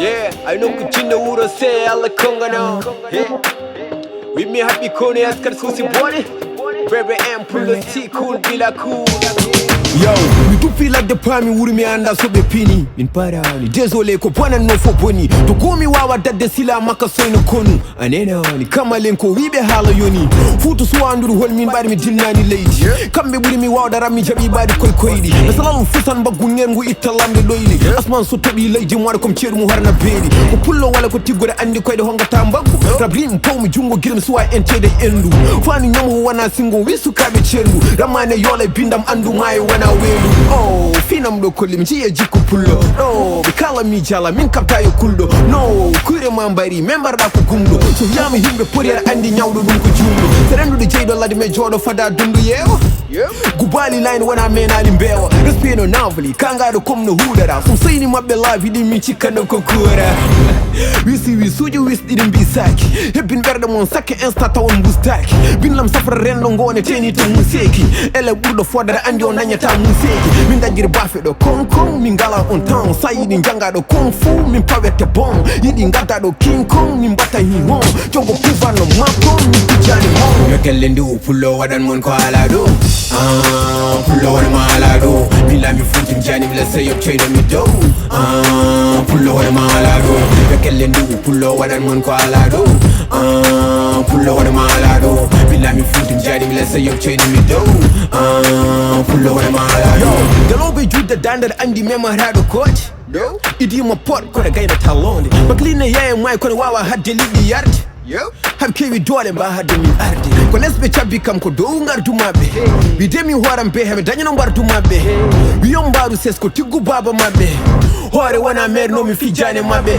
Yeah, I know kuchina uro say alla konga now. Yeah, with me happy KONU askar susi boni. Baby and pull the tea cool bila cool. Yo, we do feel like the prime wuri me anda so be pini. Min para ni désolé ko bwana no fo boni. To komi wawa dadde sila maka so no KONU. Anena ni kama lenko wibe hala yoni. Futu so anduru hol min bari mi jinnani lady. Kambe buri mi wawa dara mi jabi bari koy koydi. Nasalalu fusan bagu ngengu italambe doyli. Asman so tobi lady mwara kom cheru mu harna beri. Ko pullo wala ko tigore andi koy de honga tambagu. Rablim pomi jungo girim suwa entede endu. Fani nyamu wana singo wisu kabe chendu. Ramane yole bindam andu mai wana welu. Oh, finam do kolim jiye jiku pullo. No, bikala mi jala min kapta yo kuldo. No, kure mambari member da kukumdo. So yami himbe porier andi nyawdo dum ko jumdo. Serendu de jaydo ladi me jodo fada dundu yewo. Gubali line wana mena limbewa. Respino navali kanga do kom no hudara. Some say ni mabbe live di mi chika no kokura. Wisi wisuju wis didn't be saki. Hebin berde mon sake insta tawon bustaki. Bin lam safra rendo ngone teni to museki. Ele burdo fodara andi on nanya ta museki. Min dajir bafe do kong kong min gala on town. Sayidi njanga do kung fu min pawete bon. Yidi ngata do king kong min bata hi hon. Jongo puva no mako min kujani hon. Yokele ndu pulo wadan mon ko ala do. Pulo wad ma ala do. Mila mi futin jani mila say up chain mi do. Pulo wad ma ala do. Yokele ndu pulo wadan mon ko ala do. Pulo wad ma ala do. Mila mi futin jani mila say up chain mi do. Pulo wad ma ala do. The lobby juda dandar andi mema rado coach. No, idi mo pot ko da gaina talonde. Baklina yaye mai ko wawa hadde lidi yard. Yo, have kewi dole ba hadde mi arde. Ko lesbe chabi kam ko do ngar dumabe. Bi demi horam be have danyo ngar dumabe. Bi yombaru ses ko tigu baba mabe. Hore wana mer no mi fijane mabe.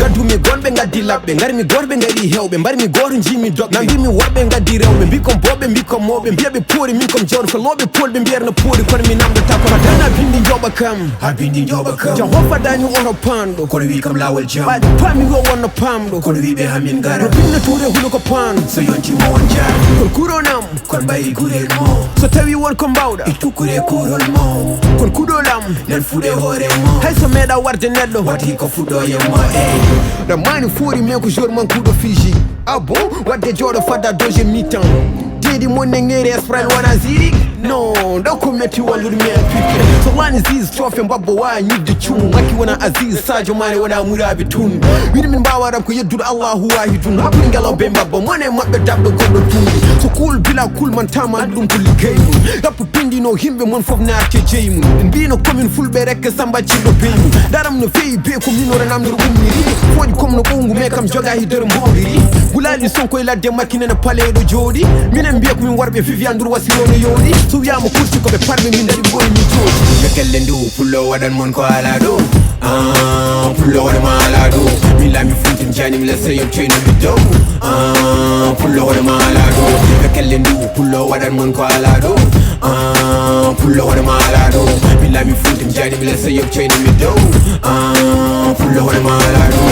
Gadu mi gonbe ngadi labbe, ngari mi gorbe ngadi hewbe, mbari mi goru njimi dog. Nambi mi warbe ngadi rewbe, bikom bobe bikom mobe, biabe pori minkom jor ko lobe polbe mbierno pori kon mi namdo takora dana bindi joba kam. Ha bindi joba kam. Jahofa danyu ono pando, kon wi kam lawol jam. Ba pami go wono pamdo, kon wi be hamin gara. Binna ture hulo ko pan, so yonti mo wonja. Kon kuro nam, kon bayi gure mo. So tawi won kom bawda, itu kure kuro mo. Kon kudo lam, nan fude hore mo. Hay so meda warde neddo, wati ko fudo ye mo eh. Da mani furi me ko jor man kudo Fiji. Ah bon, wadde jodo fada doje mitan. Dedi mo nengere espral wana zirik. No, don't commit you all with me and pick. So one is this trophy and babo wa need the tune. Maki wana aziz sajo mane wana murabi tun. Widi min bawa rap ko yeddu Allahu wahidun. Hapun galo bemba bo mone mabbe dabdo godo tun. So cool bila cool man tama dum ko ligaymu. Rapu pindi no himbe mon fof na te jeymu. Bino commune fulbe rek samba ci do beymu. Daram no fey be ko minore nam no umiri. Fodi kom no bongu me kam joga hider mbiri. Gulali sonko ila de makine na pale do jodi. Minen biya ko min warbe Vivian dur wasilo no yodi. So ya mo kurti ko be parmi min dari boy mi jodi. Yekelle ndu pulo wadan mon ko ala do. Pulo wad ma ala do. Mila mi funtin jani mila say up chain mi do. Pulo wad ma ala do. Yekelle ndu pulo wadan mon ko ala do. Pulo wad ma ala do. Mila mi funtin jani mila say up chain mi do. Pulo wad ma ala do.